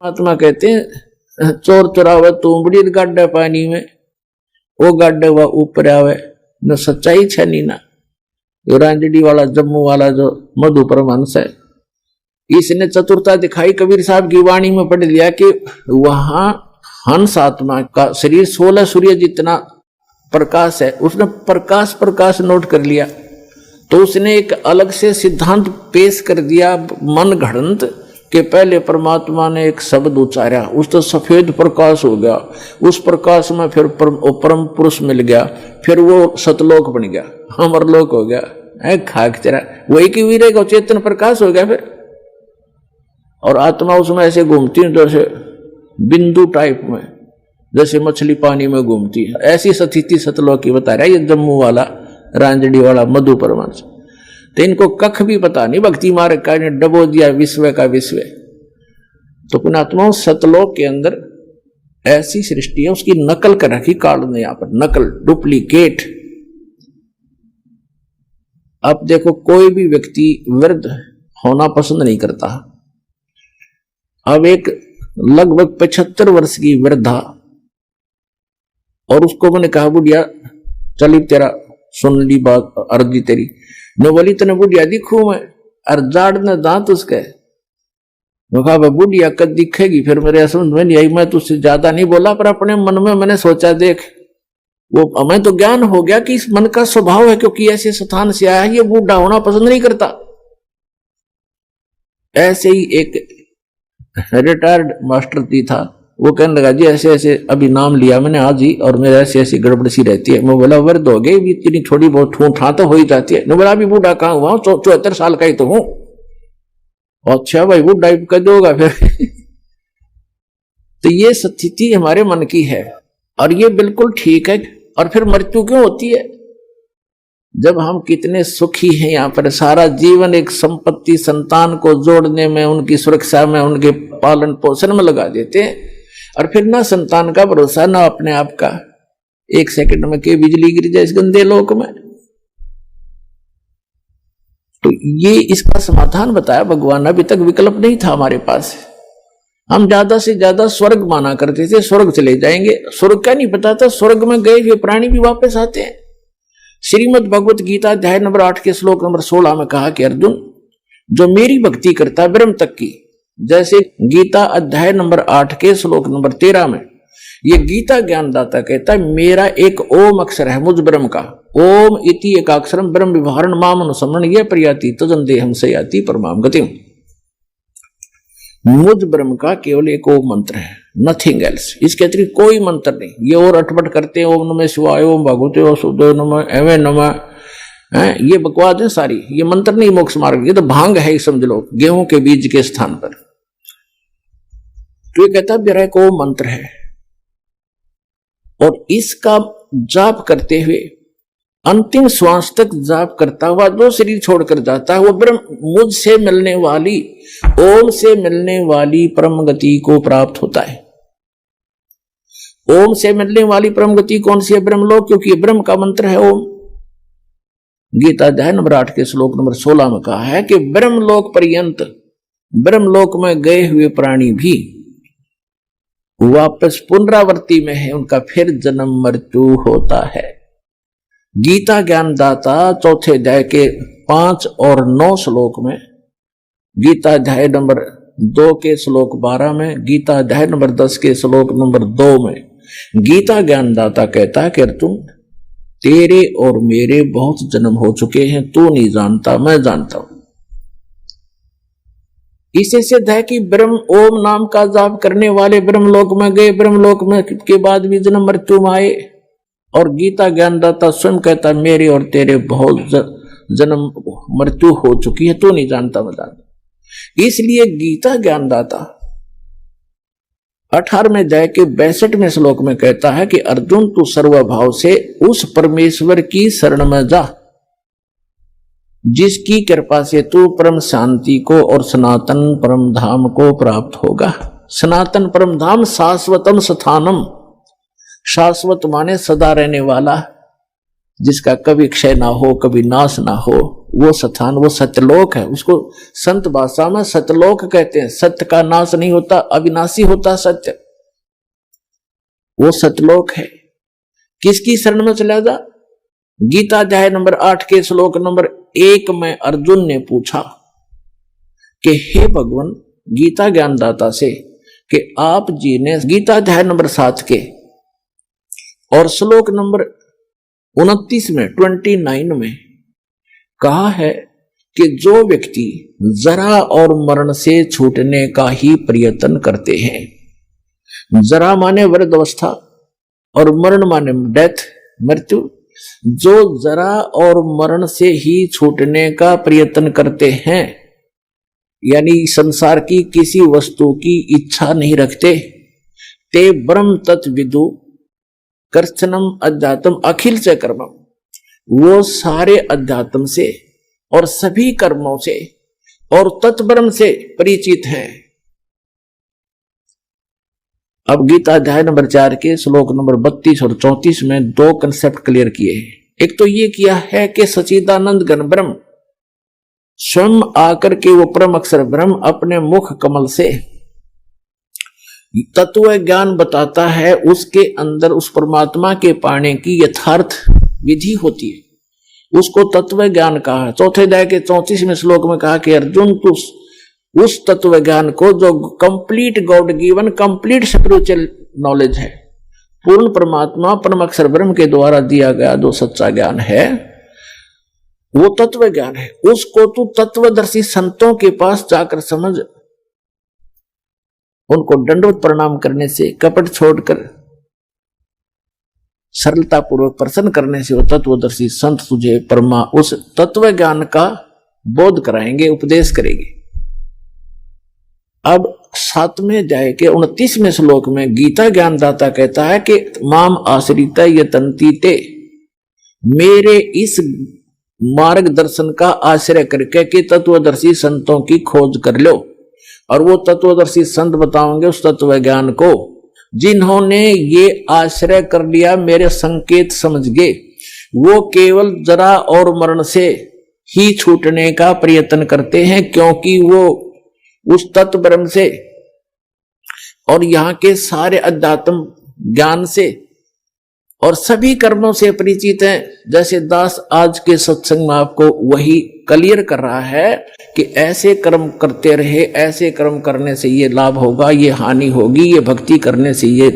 महात्मा कहते हैं चोर चुरावे तुमड़ी गाड्डे पानी में वो गाड्डे व ऊपर आवे न सच्चाई छनी ना। जो रांजड़ी वाला जम्मू वाला जो मधु परमहंस है, इसने चतुरता दिखाई। कबीर साहब की वाणी में पढ़ लिया कि वहां हंस आत्मा का शरीर 16 सूर्य जितना प्रकाश है, उसने प्रकाश नोट कर लिया। तो उसने एक अलग से सिद्धांत पेश कर दिया मन घड़ंत के पहले परमात्मा ने एक शब्द उच्चारा, उस तो सफेद प्रकाश हो गया, उस प्रकाश में फिर परम पुरुष मिल गया, फिर वो सतलोक बन गया, अमरलोक हो गया। खाक तेरा वही की वीरे का चेतन प्रकाश हो गया फिर। और आत्मा उसमें ऐसे घूमती है जैसे बिंदु टाइप में, जैसे मछली पानी में घूमती है। ऐसी स्थिति सतलोक की बता रहा है ये जम्मू वाला रांजड़ी वाला मधु परमहंस। तो इनको कख भी पता नहीं, भक्ति मार्ग का ने डबो दिया विश्व का विश्व। तो पुणात्माओं सतलोक के अंदर ऐसी सृष्टि है, उसकी नकल कर रखी काल ने यहां पर, नकल डुप्लीकेट। अब देखो कोई भी व्यक्ति वृद्ध होना पसंद नहीं करता। अब एक लगभग 75 वर्ष की वृद्धा, और उसको मैंने कहा बुढ़िया चली तेरा सुन ली बात अर्जी तेरी, न बोली तने बुढ़िया दिखू मैं और जाड़ ने दांत उसके। कहा बुढ़िया कद दिखेगी, फिर मेरे समझ में नहीं आई। मैं तुझसे ज्यादा नहीं बोला, पर अपने मन में मैंने सोचा देख वो हमें तो ज्ञान हो गया कि इस मन का स्वभाव है, क्योंकि ऐसे स्थान से आया है ये बूढ़ा होना पसंद नहीं करता। ऐसे ही एक रिटायर्ड मास्टर जी था, वो कहने लगा जी ऐसे ऐसे अभी नाम लिया मैंने आज ही, और मेरे ऐसी ऐसी गड़बड़ सी रहती है। मैं बोला वृद्ध हो गई, इतनी थोड़ी बहुत ठूठा तो हो ही जाती है। मैं बोला अभी बूढ़ा कहाँ हुआ, 74 साल का ही तो हूं। अच्छा भाई बूढ़ा कद होगा फिर। तो ये स्थिति हमारे मन की है और ये बिल्कुल ठीक है। और फिर मृत्यु क्यों होती है? जब हम कितने सुखी हैं यहाँ पर, सारा जीवन एक संपत्ति संतान को जोड़ने में, उनकी सुरक्षा में, उनके पालन पोषण में लगा देते हैं, और फिर ना संतान का भरोसा ना अपने आप का। एक सेकंड में के बिजली गिर जाए इस गंदे लोक में। तो ये इसका समाधान बताया भगवान। अभी तक विकल्प नहीं था हमारे पास। हम ज्यादा से ज्यादा स्वर्ग माना करते थे, स्वर्ग चले जाएंगे। स्वर्ग का नहीं पता था, स्वर्ग में गए हुए प्राणी भी वापस आते हैं। श्रीमद् भगवत गीता अध्याय नंबर 8 के श्लोक नंबर 16 में कहा कि अर्जुन जो मेरी भक्ति करता है ब्रह्म तक की, जैसे गीता अध्याय नंबर 8 के श्लोक नंबर 13 में ये गीता ज्ञानदाता कहता है मेरा एक ओम अक्षर है मुझ ब्रह्म का, ओम इति एकाक्षरम ब्रह्म विवरण माम अनुसमरण ये प्रयाति तजन देहम से याति परमाम गतिम। मुझ ब्रह्म का केवल एक ओम मंत्र है, नथिंग एल्स। इसके अतिरिक्त कोई मंत्र नहीं। ये और अटपट करते हैं ओम नमः शिवाय, ओम भगवते वासुदेवाय नमः, एवे नमः, ये बकवास है सारी। ये मंत्र नहीं मोक्ष मार्ग, ये तो भांग है समझ लो, गेहूं के बीज के स्थान पर। तो ये कहता मेरा एक ओम मंत्र है, और इसका जाप करते हुए अंतिम श्वास तक जाप करता हुआ जो शरीर छोड़कर जाता है वो ब्रह्म मुझसे मिलने वाली, ओम से मिलने वाली परम गति को प्राप्त होता है। ओम से मिलने वाली परम गति कौन सी है? ब्रह्मलोक, क्योंकि ब्रह्म का मंत्र है ओम। गीता अध्याय नंबर 8 के श्लोक नंबर 16 में कहा है कि ब्रह्मलोक पर्यंत, ब्रह्मलोक में गए हुए प्राणी भी वापस पुनरावृत्ति में है, उनका फिर जन्म मृत्यु होता है। गीता ज्ञानदाता चौथे अध्याय के 5 और 9 श्लोक में, गीता अध्याय नंबर 2 के श्लोक 12 में, गीता अध्याय नंबर 10 के श्लोक नंबर 2 में गीता ज्ञानदाता कहता है कि तुम तेरे और मेरे बहुत जन्म हो चुके हैं, तू नहीं जानता मैं जानता हूं। इसे सिद्ध है कि ब्रह्म ओम नाम का जाप करने वाले ब्रह्मलोक में गए, ब्रह्मलोक में के बाद भी जन्म मृत्यु में आए। और गीता ज्ञानदाता स्वयं कहता मेरे और तेरे बहुत जन्म मृत्यु हो चुकी है, तू नहीं जानता मैं जानता। इसलिए गीता ज्ञानदाता 18वें अध्याय के 62वें श्लोक में कहता है कि अर्जुन तू सर्वभाव से उस परमेश्वर की शरण में जा जिसकी कृपा से तू परम शांति को और सनातन परम धाम को प्राप्त होगा। सनातन परम धाम शाश्वतम स्थानम, शाश्वत माने सदा रहने वाला, जिसका कभी क्षय ना हो कभी नाश ना हो, वो स्थान, वो सत्यलोक है। उसको संत भाषा में सत्यलोक कहते हैं। सत्य का नाश नहीं होता, अविनाशी होता सत्य, वो सत्यलोक है। किसकी शरण में चला जा? गीता अध्याय नंबर 8 के श्लोक नंबर 1 में अर्जुन ने पूछा कि हे भगवान, गीता ज्ञानदाता से कि आप जी ने गीता अध्याय नंबर 7 के और श्लोक नंबर 29 में 29 में कहा है कि जो व्यक्ति जरा और मरण से छूटने का ही प्रयत्न करते हैं, जरा माने वृद्धावस्था और मरण माने डेथ, मृत्यु, जो जरा और मरण से ही छूटने का प्रयत्न करते हैं, यानी संसार की किसी वस्तु की इच्छा नहीं रखते, ते ब्रह्म तत्विदु कर्षणम अध्यात्म अखिल से कर्मम, वो सारे अध्यात्म से और सभी कर्मों से और तत्ब्रह्म से परिचित हैं। अब गीता अध्याय नंबर 4 के श्लोक नंबर 32 और 34 में 2 कंसेप्ट क्लियर किए हैं। एक तो ये किया है कि सच्चिदानंद घन ब्रह्म स्वयं आकर के वो परम अक्षर ब्रह्म अपने मुख कमल से तत्व ज्ञान बताता है, उसके अंदर उस परमात्मा के पाने की यथार्थ विधि होती है, उसको तत्व ज्ञान कहा है। चौथे अध्याय के 34वें श्लोक में कहा कि अर्जुन तू उस तत्व ज्ञान को जो complete God given complete spiritual knowledge है, पूर्ण परमात्मा परम अक्षर ब्रह्म के द्वारा दिया गया जो सच्चा ज्ञान है, वो तत्व ज्ञान है, उसको तू तत्वदर्शी संतों के पास जाकर समझ, उनको दंडवत प्रणाम करने से, कपट छोड़कर सरलता पूर्वक प्रसन्न करने से वो तत्वदर्शी संत तुझे परमा उस तत्व ज्ञान का बोध कराएंगे, उपदेश करेंगे। अब 7वें अध्याय के 29वें श्लोक में गीता ज्ञानदाता कहता है कि माम आश्रित यतन्ति ते, मेरे इस मार्गदर्शन का आश्रय करके कि तत्वदर्शी संतों की खोज कर लो, और वो तत्वदर्शी संत बताओगे उस तत्व ज्ञान को, जिन्होंने ये आश्रय कर लिया, मेरे संकेत समझ गए, वो केवल जरा और मरण से ही छूटने का प्रयत्न करते हैं, क्योंकि वो उस तत्व ब्रह्म से और यहाँ के सारे अध्यात्म ज्ञान से और सभी कर्मों से परिचित हैं। जैसे दास आज के सत्संग में आपको वही क्लियर कर रहा है कि ऐसे कर्म करते रहे, ऐसे कर्म करने से ये लाभ होगा, ये हानि होगी, ये भक्ति करने से ये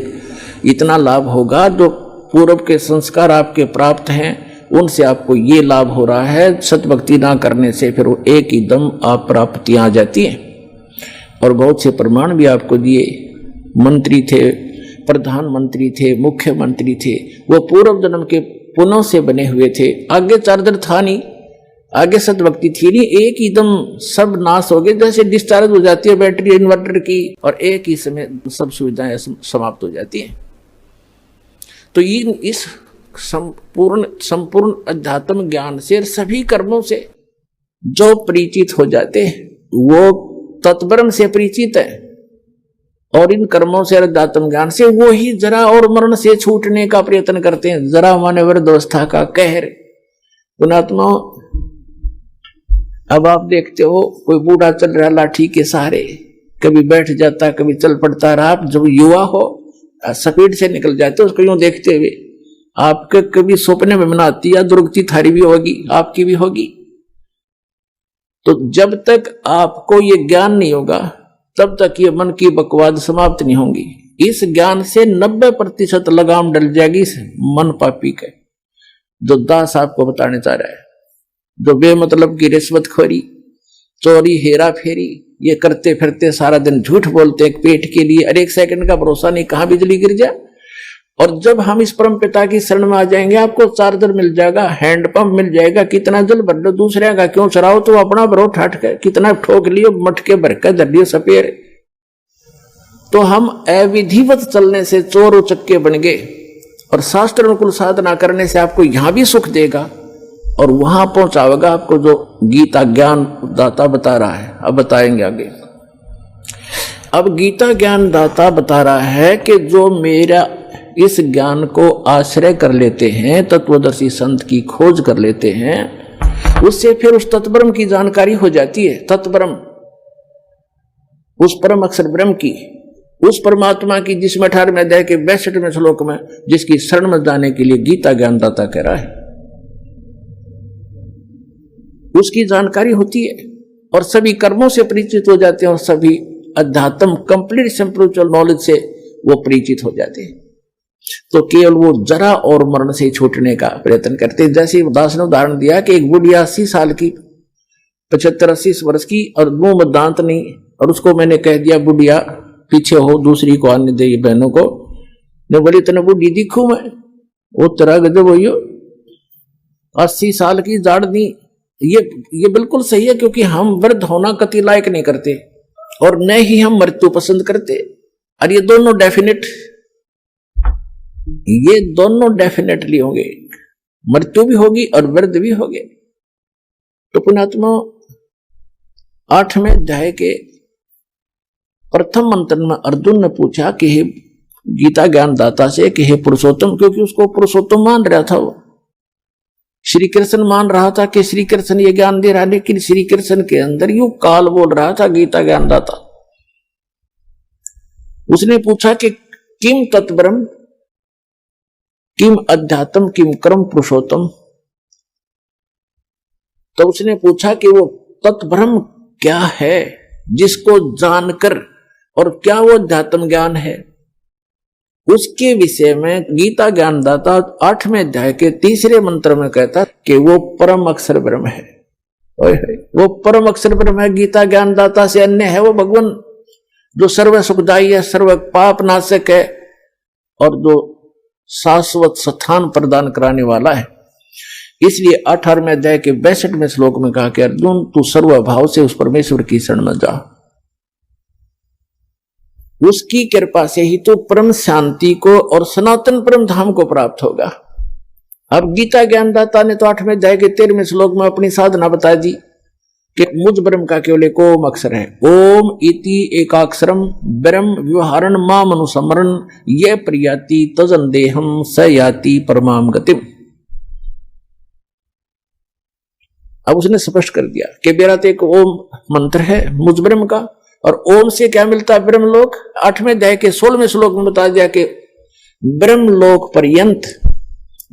इतना लाभ होगा, जो पूर्व के संस्कार आपके प्राप्त हैं उनसे आपको ये लाभ हो रहा है, सतभक्ति ना करने से फिर वो एक ही दम आप प्राप्तियां आ जाती हैं। और बहुत से प्रमाण भी आपको दिए, मंत्री थे, प्रधानमंत्री थे, मुख्यमंत्री थे, वो पूर्व जन्म के पुण्यों से बने हुए थे, आगे चार्जर था नहीं, आगे सतभक्ति थी नहीं, एक ही दम सब नाश हो गए, जैसे डिस्चार्ज हो जाती है बैटरी इन्वर्टर की और एक ही समय सब सुविधाएं समाप्त हो जाती हैं। तो इस संपूर्ण अध्यात्म ज्ञान से सभी कर्मों से जो परिचित हो जाते हैं वो तत्ब्रह्म से परिचित है, और इन कर्मों से अध्यात्म ज्ञान से वो ही जरा और मरण से छूटने का प्रयत्न करते हैं। जरा माने वृद्धावस्था का कहर। पुणात्मा, अब आप देखते हो कोई बूढ़ा चल रहा लाठी के सहारे, कभी बैठ जाता कभी चल पड़ता रहा, आप जब युवा हो स्पीड से निकल जाते हो उसको यूं देखते हुए, आपके कभी सपने में मना आती है, दुर्गति थारी भी होगी, आपकी भी होगी। तो जब तक आपको ये ज्ञान नहीं होगा तब तक ये मन की बकवाद समाप्त नहीं होंगी। इस ज्ञान से 90% लगाम डल जाएगी इस मन पापी के, जो दास आपको बताने चाह रहा है, जो बेमतलब की रिश्वतखोरी, चोरी, हेरा फेरी ये करते फिरते सारा दिन झूठ बोलते एक पेट के लिए, और 1 सेकंड का भरोसा नहीं कहाँ बिजली गिर जाए। और जब हम इस परम पिता की शरण में आ जाएंगे, आपको चार्जर मिल जाएगा, हैंडपंप मिल जाएगा, कितना जल भर लो, दूसरे का क्यों चराओ, तो अपना भरो ठाट के, कितना ठोक लियो, मटके भर के धर लियो सपेर। तो हम अविधिवत चलने से चोर उचक्के बन गए, और शास्त्र अनुकूल साधना करने से आपको यहां भी सुख देगा और वहां पहुंचावेगा आपको जो गीता ज्ञान दाता बता रहा है। अब बताएंगे आगे। अब गीता ज्ञान दाता बता रहा है कि जो मेरा इस ज्ञान को आश्रय कर लेते हैं, तत्वदर्शी संत की खोज कर लेते हैं, उससे फिर उस तत्ब्रह्म की जानकारी हो जाती है। तत्ब्रह्म, उस परम अक्षर ब्रह्म की, उस परमात्मा की, जिसमें 18वें अध्याय के 62वें श्लोक में जिसकी शरण में जाने के लिए गीता ज्ञानदाता कह रहा है, उसकी जानकारी होती है और सभी कर्मों से परिचित हो जाते हैं और सभी अध्यात्म कंप्लीट स्पिरिचुअल नॉलेज से वो परिचित हो जाते हैं। तो केवल वो जरा और मरण से छूटने का प्रयत्न करते हैं। जैसे दास ने उदाहरण दिया कि एक बुढ़िया 80 साल की, 75-80 वर्ष की, और मुंह में दांत नहीं, और उसको मैंने कह दिया बुढ़िया पीछे हो, दूसरी को आने दे, बहनों को ने बोली इतना बुढ़ी दिखू मैं, वो तेरा गजब हो, 80 साल की जाड़ दी। ये बिल्कुल सही है, क्योंकि हम वृद्ध होना कति लायक नहीं करते और न ही हम मृत्यु पसंद करते। और ये दोनों डेफिनेटली होंगे, मृत्यु भी होगी और वृद्ध भी होंगे। तो पुण्यात्मा 8वें अध्याय के प्रथम मंत्र में अर्जुन ने पूछा कि हे गीता ज्ञानदाता से कि हे पुरुषोत्तम, क्योंकि उसको पुरुषोत्तम मान रहा था, वो श्री कृष्ण मान रहा था कि श्री कृष्ण ये ज्ञान दे रहा, लेकिन श्री कृष्ण के अंदर यू काल बोल रहा था गीता ज्ञानदाता। उसने पूछा कि किम तत्ब्रह्म, किम अध्यात्म, किम कर्म पुरुषोत्तम। तो उसने पूछा कि वो तत्ब्रह्म क्या है जिसको जानकर, और क्या वो अध्यात्म ज्ञान है, उसके विषय में गीता ज्ञानदाता 8वें अध्याय के 3रे मंत्र में कहता कि वो परम अक्षर ब्रह्म है। वो परम अक्षर ब्रह्म है, गीता ज्ञानदाता से अन्य है वो भगवान, जो सर्व सुखदायी है, सर्व पाप नाशक है, और जो शाश्वत स्थान प्रदान कराने वाला है। इसलिए 18वें अध्याय के 62वें श्लोक में कहा कि अर्जुन तू सर्वभाव से उस परमेश्वर की शरण में जा, उसकी कृपा से ही तो परम शांति को और सनातन परम धाम को प्राप्त होगा। अब गीता ज्ञानदाता ने तो 8वें अध्याय के 13वें श्लोक में अपनी साधना बता दी कि मुझ ब्रह्म का केवल एक ओम अक्षर है। ओम इति एकाक्षरम ब्रह्म व्यवहारण माम अनुसमरण ये प्रियाति तजन देहम स याति परमाम गतिम। अब उसने स्पष्ट कर दिया कि मेरा तो एक ओम मंत्र है मुझ ब्रह्म का, और ओम से क्या मिलता है ब्रह्मलोक। 8वें अध्याय के 16वें श्लोक में बता दिया कि ब्रह्मलोक पर्यंत,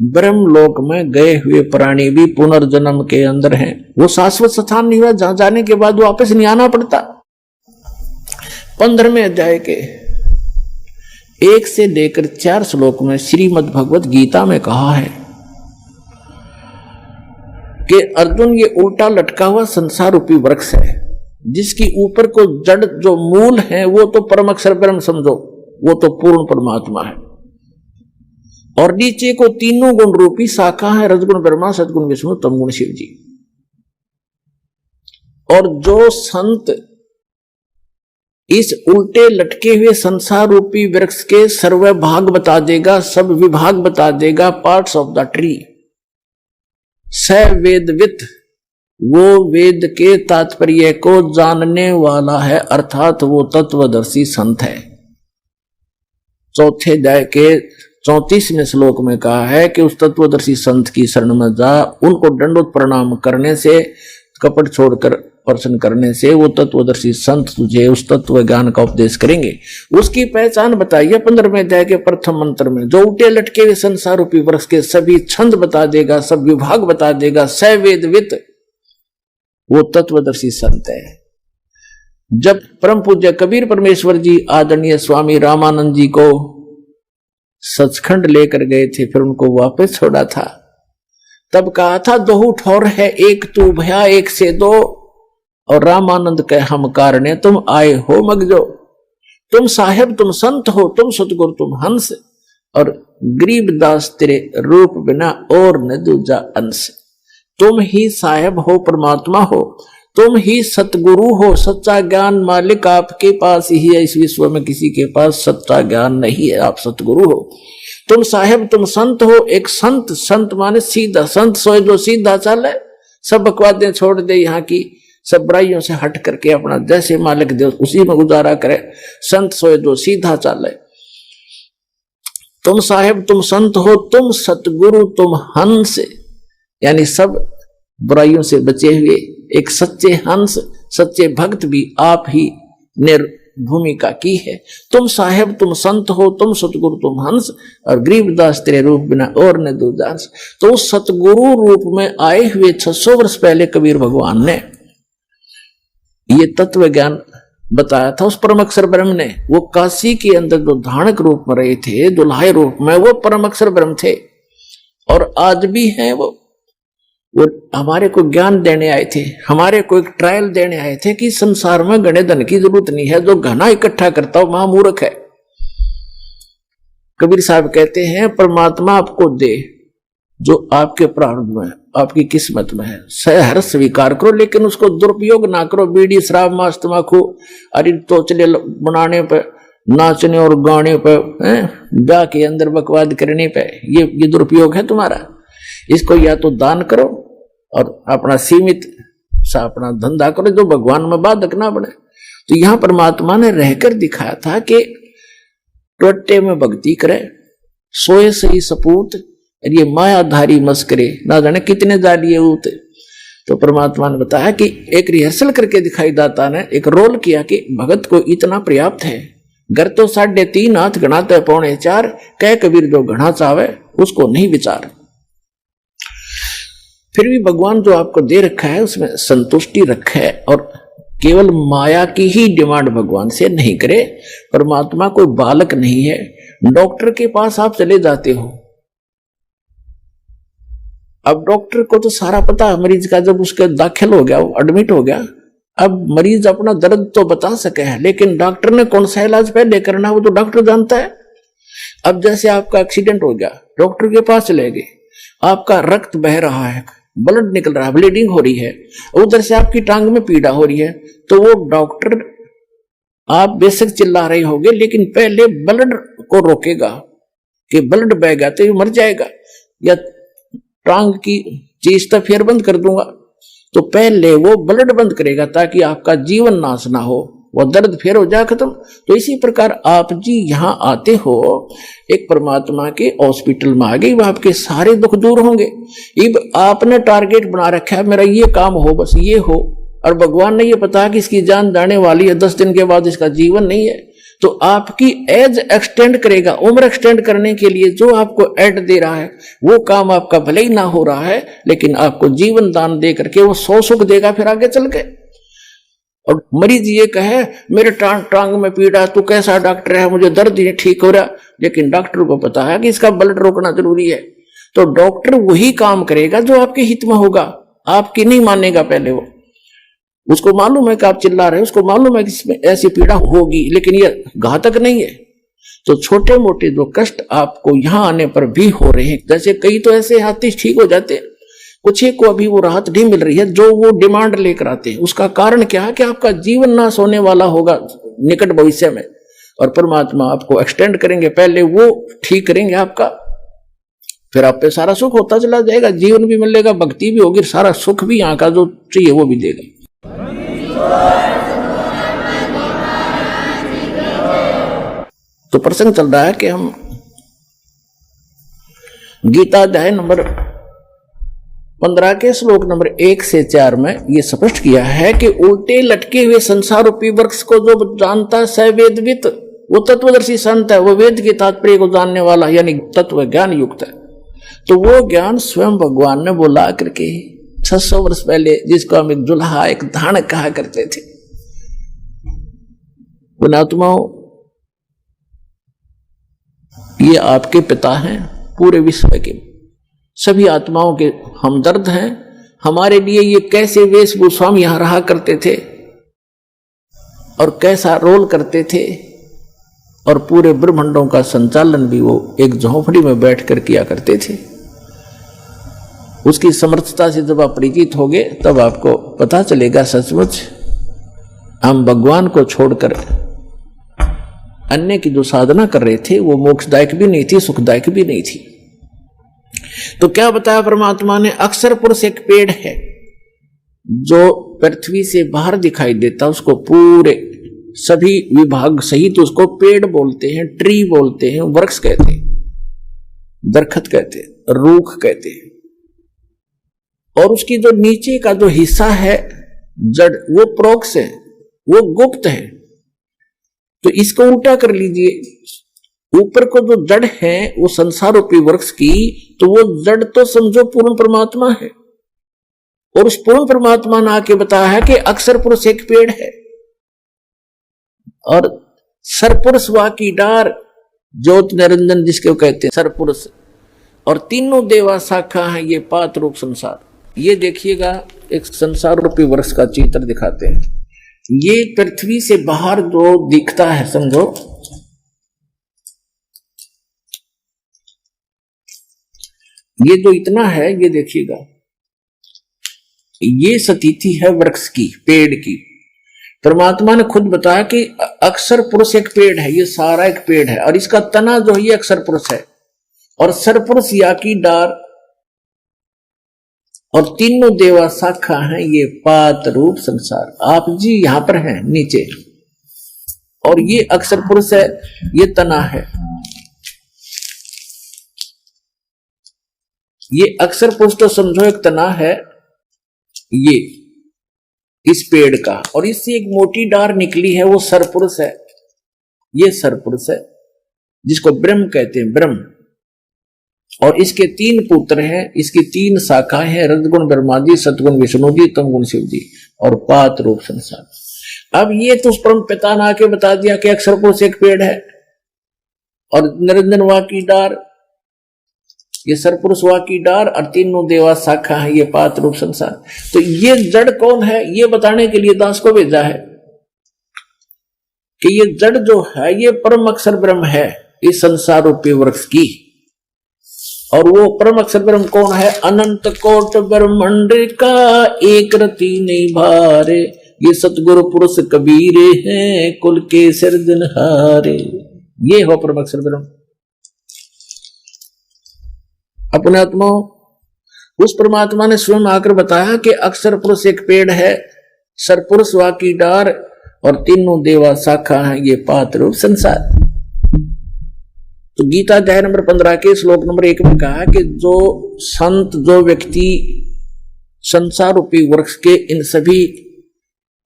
ब्रह्मलोक में गए हुए प्राणी भी पुनर्जन्म के अंदर हैं। वो शाश्वत स्थान नहीं हुआ जहां जाने के बाद वापस नहीं आना पड़ता। 15वें अध्याय के 1 से लेकर 4 श्लोक में श्रीमद् भगवत गीता में कहा है कि अर्जुन ये उल्टा लटका हुआ संसार रूपी वृक्ष है, जिसकी ऊपर को जड़ जो मूल है वो तो परम अक्षर ब्रह्म समझो, वो तो पूर्ण परमात्मा है, और नीचे को तीनों गुण रूपी शाखा है, रजगुण ब्रह्मा, सदगुण विष्णु, तमगुण शिव जी। और जो संत इस उल्टे लटके हुए संसार रूपी वृक्ष के सर्व भाग बता देगा, सब विभाग बता देगा, पार्ट्स ऑफ द ट्री, स वेदवित, वो वेद के तात्पर्य को जानने वाला है, अर्थात वो तत्वदर्शी संत है। चौथे अध्याय के 34वें श्लोक में कहा है कि उस तत्वदर्शी संत की शरण में जा, उनको दंडोत प्रणाम करने से, कपट छोड़कर प्रश्न करने से वो तत्वदर्शी संत तुझे उस तत्व ज्ञान का उपदेश करेंगे। उसकी पहचान बताइए 15वें अध्याय के प्रथम मंत्र में, जो उल्टे लटके हुए संसार रूपी वृक्ष के सभी छंद बता देगा, सब विभाग बता देगा, सवेदवित, वो तत्वदर्शी संत है। जब परम पूज्य कबीर परमेश्वर जी आदरणीय स्वामी रामानंद जी को सचखंड लेकर गए थे, फिर उनको वापस छोड़ा था, तब कहा था दो ठौर है, एक तू भया एक से दो, और रामानंद कहे हम कारणे तुम आए हो मगजो, तुम साहेब तुम संत हो, तुम सतगुरु तुम हंस, और गरीबदास तेरे रूप बिना और न दूजा अंश। तुम ही साहेब हो, परमात्मा हो, तुम ही सतगुरु हो, सच्चा ज्ञान मालिक आपके पास ही है, इस विश्व में किसी के पास सच्चा ज्ञान नहीं है, आप सतगुरु हो। तुम साहेब तुम संत हो, एक संत, संत माने सीधा, संत सोए जो सीधा चले, सब बकवादें छोड़ दे, यहाँ की सब बुराइयों से हट करके अपना जैसे मालिक दे उसी में गुजारा करे, संत सोए जो सीधा चले। तुम साहेब तुम संत हो, तुम सतगुरु तुम हंस, यानी सब बुराइयों से बचे हुए एक सच्चे हंस, सच्चे भक्त भी आप ही ने भूमिका की है। तुम साहेब तुम संत हो, तुम सतगुरु तुम हंस, और गरीबदास तेरे रूप बिना और न दूदास। तो उस सतगुरु रूप में आए हुए 600 वर्ष पहले कबीर भगवान ने ये तत्व ज्ञान बताया था उस परम अक्षर ब्रह्म ने। वो काशी के अंदर जो धानक रूप में रहे थे, दुल्हाई रूप में, वो परम अक्षर ब्रह्म थे और आज भी हैं। वो हमारे को ज्ञान देने आए थे, हमारे को एक ट्रायल देने आए थे कि संसार में घने धन की जरूरत नहीं है, जो घना इकट्ठा करता हो महामूर्ख है। कबीर साहब कहते हैं परमात्मा आपको दे जो आपके प्रारब्ध में, आपकी किस्मत में है, सहर्ष स्वीकार करो, लेकिन उसको दुरुपयोग ना करो। बीड़ी शराब मांस तंबाकू अरे तोचले बनाने पे, नाचने और गाने पे, ब्याह के अंदर बकवाद करने पे, ये दुरुपयोग है तुम्हारा। इसको या तो दान करो और अपना सीमित सा अपना धंधा करो जो भगवान में बाधक ना बने। तो यहां परमात्मा ने रहकर दिखाया था कि टोटे में भक्ति करे, सोए सही सपूत, और ये मायाधारी मस्करे ना जाने कितने जालिए उते। तो परमात्मा ने बताया कि एक रिहर्सल करके दिखाई दाता ने एक रोल किया कि भगत को इतना पर्याप्त है। घर तो 3.5 हाथ गणाते 4.25, कह कबीर जो घना चावे उसको नहीं विचार। फिर भी भगवान जो आपको दे रखा है उसमें संतुष्टि रखे और केवल माया की ही डिमांड भगवान से नहीं करे। परमात्मा कोई बालक नहीं है। डॉक्टर के पास आप चले जाते हो, अब डॉक्टर को तो सारा पता है मरीज का, जब उसके दाखिल हो गया, वो एडमिट हो गया, अब मरीज अपना दर्द तो बता सके है, लेकिन डॉक्टर ने कौन सा इलाज पहले करना वो तो डॉक्टर जानता है। अब जैसे आपका एक्सीडेंट हो गया, डॉक्टर के पास चले गए, आपका रक्त बह रहा है, ब्लड निकल रहा है, ब्लीडिंग हो रही है, उधर से आपकी टांग में पीड़ा हो रही है, तो वो डॉक्टर आप बेशक चिल्ला रहे होगे लेकिन पहले ब्लड को रोकेगा कि ब्लड बह गया तो ये मर जाएगा, या टांग की चीज तो फिर बंद कर दूंगा, तो पहले वो ब्लड बंद करेगा ताकि आपका जीवन नाश ना हो, वो दर्द फिर हो जाए खत्म। तो इसी प्रकार आप जी यहाँ आते हो एक परमात्मा के हॉस्पिटल में आ गए, वो आपके सारे दुख दूर होंगे। अब आपने टारगेट बना रखा है मेरा ये काम हो, बस ये हो, और भगवान ने ये पता कि इसकी जान जाने वाली है, 10 दिन के बाद इसका जीवन नहीं है, तो आपकी एज एक्सटेंड करेगा। उम्र एक्सटेंड करने के लिए जो आपको एड दे रहा है वो काम आपका भले ही ना हो रहा है, लेकिन आपको जीवन दान दे करके वो 100 सुख देगा फिर आगे चल के। और मरीज ये कहे मेरे टांग में पीड़ा, तू कैसा डॉक्टर है, मुझे दर्द ही ठीक हो रहा, लेकिन डॉक्टर को पता है कि इसका ब्लड रोकना जरूरी है, तो डॉक्टर वही काम करेगा जो आपके हित में होगा, आपकी नहीं मानेगा। पहले वो उसको मालूम है कि आप चिल्ला रहे हैं, उसको मालूम है कि इसमें ऐसी पीड़ा होगी, लेकिन ये घातक नहीं है। तो छोटे मोटे जो कष्ट आपको यहां आने पर भी हो रहे हैं, जैसे कई तो ऐसे हाथी ठीक हो जाते हैं, कुछ एक को अभी वो राहत नहीं मिल रही है जो वो डिमांड लेकर आते हैं। उसका कारण क्या है कि आपका जीवन नाश होने वाला होगा निकट भविष्य में, और परमात्मा आपको एक्सटेंड करेंगे, पहले वो ठीक करेंगे आपका, फिर आप पे सारा सुख होता चला जाएगा, जीवन भी मिलेगा, भक्ति भी होगी, सारा सुख भी यहाँ का जो चाहिए वो भी देगा। तो प्रसंग चल रहा है कि हम गीता अध्याय नंबर 15 के श्लोक नंबर 1 से 4 में ये स्पष्ट किया है कि उल्टे लटके हुए संसार रूपी वृक्ष को जो जानता है स वेदवित, वो तत्वदर्शी संत है, वो वेद के तात्पर्य को जानने वाला यानी तत्व ज्ञान युक्त है। तो वो ज्ञान स्वयं भगवान ने बोला करके 600 वर्ष पहले, जिसको हम एक दुल्हा एक धान कहा करते थे। पुणात्माओं, ये आपके पिता हैं, पूरे विश्व के सभी आत्माओं के हमदर्द हैं। हमारे लिए ये कैसे वेशभूषा हम यहां रहा करते थे और कैसा रोल करते थे, और पूरे ब्रह्मांडों का संचालन भी वो एक झोंपड़ी में बैठकर किया करते थे। उसकी समर्थता से जब आप परिचित होगे तब आपको पता चलेगा सचमुच हम भगवान को छोड़कर अन्य की जो साधना कर रहे थे वो मोक्षदायक भी नहीं थी, सुखदायक भी नहीं थी। तो क्या बताया परमात्मा ने, अक्षर पुरुष एक पेड़ है जो पृथ्वी से बाहर दिखाई देता, उसको पूरे सभी विभाग सहित उसको पेड़ बोलते हैं, ट्री बोलते हैं, वृक्ष कहते हैं, दरखत कहते हैं, रूख कहते हैं। और उसकी जो नीचे का जो हिस्सा है जड़, वो प्रोक्ष है, वो गुप्त है। तो इसको उल्टा कर लीजिए, ऊपर को जो जड़ है वो संसार रूपी वृक्ष की, तो वो जड़ तो समझो पूर्ण परमात्मा है, और उस पूर्ण परमात्मा ने आके बताया है कि अक्षर पुरुष एक पेड़ है, और सरपुरुष वा की डार, ज्योत निरंजन जिसको कहते हैं सरपुरुष, और तीनों देवा शाखा है ये पात रूप संसार। ये देखिएगा एक संसार रूपी वृक्ष का चित्र दिखाते हैं। ये पृथ्वी से बाहर जो दिखता है समझो, ये जो इतना है ये देखिएगा, ये स्थिति है वृक्ष की, पेड़ की। परमात्मा ने खुद बताया कि अक्षर पुरुष एक पेड़ है, ये सारा एक पेड़ है, और इसका तना जो है ये अक्षर पुरुष है, और सरपुरुष या की डार, और तीनों देवा शाखा है ये पात रूप संसार। आप जी यहां पर हैं नीचे, और ये अक्षर पुरुष है, ये तना है, ये अक्षर पुरुष तो समझो एक तना है ये इस पेड़ का, और इससे एक मोटी डार निकली है, वो सरपुरुष है, ये सरपुरुष है जिसको ब्रह्म कहते हैं, ब्रह्म। और इसके 3 पुत्र हैं, इसकी 3 शाखाएं हैं, रजगुण ब्रह्मा जी, सतगुण विष्णु जी, तमगुण शिव जी, और पात रूप संसार। अब ये तो उस परम पिता ने आके बता दिया कि अक्षर पुरुष एक पेड़ है, और निरंजन वा की डार, ये सरपुरुष वा की डार, और तीनों देवा शाखा है ये पात रूप संसार। तो ये जड़ कौन है ये बताने के लिए दास को भेजा है कि ये जड़ जो है ये परम अक्षर ब्रह्म है इस संसार रूपी वृक्ष की। और वो परम अक्षर ब्रह्म कौन है? अनंत कोट ब्रह्मांड का एक रति नहीं भारे, ये सतगुरु पुरुष कबीरे हैं कुल के सिरजनहारे। ये हो परम अक्षर ब्रह्म। अपने आत्मा उस परमात्मा ने स्वयं आकर बताया कि अक्षर पुरुष एक पेड़ है, सरपुरुष वा की डार, और तीनों देवा शाखा है ये पात रूप संसार। तो गीता अध्याय नंबर 15 के श्लोक नंबर 1 में कहा कि जो संत, जो व्यक्ति संसार रूपी वृक्ष के इन सभी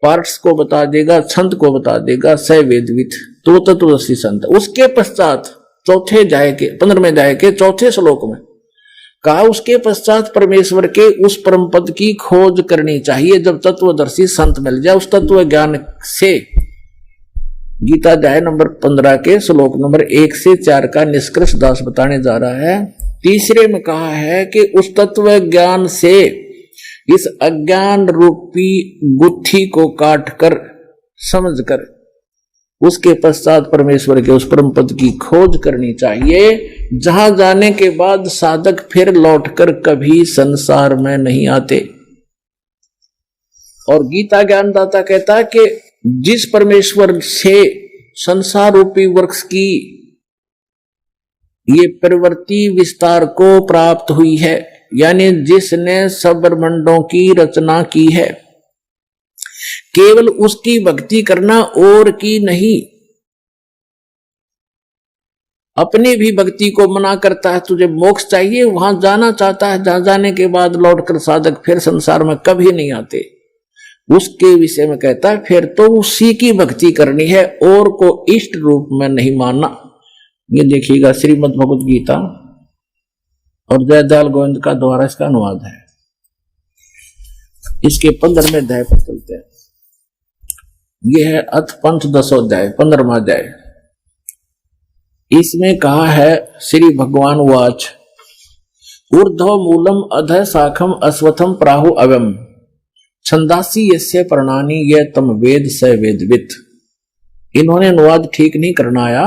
पार्ट्स को बता देगा, छंद को बता देगा, स वेदविद, तो तत्वदर्शी संत। उसके पश्चात चौथे अध्याय के 15वें अध्याय के चौथे श्लोक में कहा उसके पश्चात परमेश्वर के उस परम पद की खोज करनी चाहिए जब तत्वदर्शी संत मिल जाए उस तत्व ज्ञान से। गीता अध्याय नंबर 15 के श्लोक नंबर 1 से 4 का निष्कर्ष दास बताने जा रहा है। तीसरे में कहा है कि उस तत्व ज्ञान से इस अज्ञान रूपी गुत्थी को काटकर समझकर उसके पश्चात परमेश्वर के उस परम पद की खोज करनी चाहिए, जहां जाने के बाद साधक फिर लौटकर कभी संसार में नहीं आते। और गीता ज्ञानदाता कहता है कि जिस परमेश्वर से संसार रूपी वृक्ष की ये प्रवृत्ति विस्तार को प्राप्त हुई है, यानी जिसने सब ब्रह्मांडों की रचना की है, केवल उसकी भक्ति करना और की नहीं। अपनी भी भक्ति को मना करता है, तुझे मोक्ष चाहिए, वहां जाना चाहता है, जहां जाने के बाद लौटकर साधक फिर संसार में कभी नहीं आते। उसके विषय में कहता है फिर तो उसी की भक्ति करनी है और को इष्ट रूप में नहीं मानना। ये देखिएगा श्रीमद् भगवद गीता और जयदयाल गोविंद का द्वारा इसका अनुवाद है। इसके 15वें अध्याय पर चलते हैं। यह है अथ पंथ 10 अध्याय 15वां अध्याय। इसमें कहा है श्री भगवान वाच ऊर्ध्व मूलम अध शाखम अश्वत्थम प्राहु अवम छंदासी यस्य प्रणानी ये तम वेद स वेदवित। इन्होंने अनुवाद ठीक नहीं करना आया,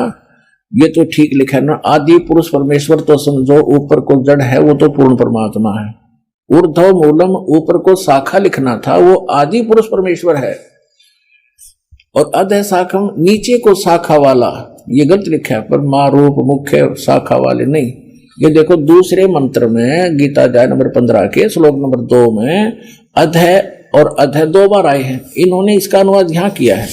ये तो ठीक लिखा ना। आदि पुरुष परमेश्वर तो समझो ऊपर को जड़ है, वो तो पूर्ण परमात्मा है। ऊर्ध्व मूलम ऊपर को शाखा लिखना था, वो आदि पुरुष परमेश्वर है। और अध शाखम नीचे को शाखा वाला, ये गलत लिखा है, पर मारूप मुख्य शाखा वाले नहीं। ये देखो दूसरे मंत्र में गीता अध्याय नंबर 15 के श्लोक नंबर 2 में अध और अध 2 बार आए हैं। इन्होंने इसका अनुवाद यहां किया है।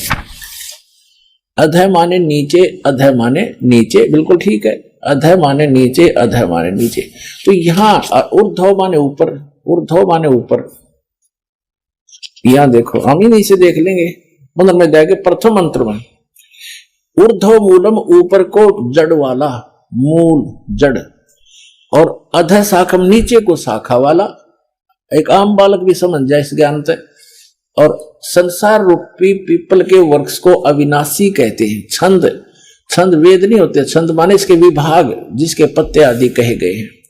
अध माने नीचे, अध माने नीचे, बिल्कुल ठीक है। अध माने नीचे, अध माने नीचे। तो यहां ऊर्ध्व माने ऊपर, ऊर्ध्व माने ऊपर। यहां देखो, हम ही नहीं से देख लेंगे 15 में जाएंगे। प्रथम मंत्र में ऊर्ध्व मूलम, ऊपर को जड़ वाला, मूल जड़, और अध शाखम, नीचे को शाखा वाला। एक आम बालक भी समझ जाए इस ज्ञान से। और संसार रूपी पीपल के वृक्ष को अविनाशी कहते हैं। छंद, छंद वेद नहीं होते, छंद माने इसके विभाग, जिसके पत्ते आदि कहे गए हैं।